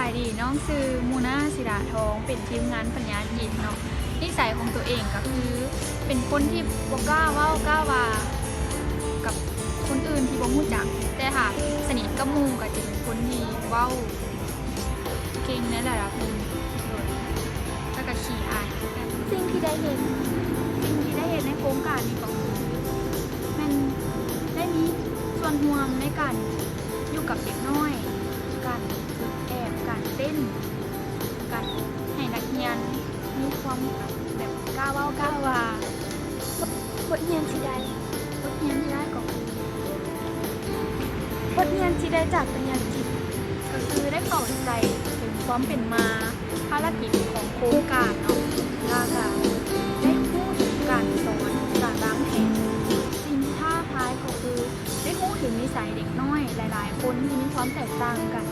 ายดีน้องซื้อมูนาศิดาทองเป็นทีมงานปัญญาจิตเนาะนิสัยของตัวเองก็คือเป็นคนที่บ่กล้าเว้ากล้าว่ากับคนอื่นที่บ่รู้จักแต่หากสนิทกับหมู่ก็จะเป็นคนที่เว้าเก่งในระดับหนึงแล้วก็ขี้อายแบบ สิ่งที่ได้เห็น สิ่งที่ได้เห็นในโครงการนี้ก็คือมันได้มีส่วนร่วมในการอยู่กับเด็กน้อยการฝึกแอบการเต้นการให้นักเรียนมีความแบบกล้าเว้ากล้าว่า บทเรียนที่ได้ บทเรียนที่ได้ก็คือบ ทเรียนที่ได้จากปัญญาจิต ก็คือได้เข้าใจถึงความเป็นมาภารกิจของโครงการเนาะแล้วก็ได้พูดถึงการสอนการวางแผนสิ่งที่ท้าทายก็คือได้พูดถึงนิสัยเด็กน้อยหลายๆ คนที่มีความแตกต่างกัน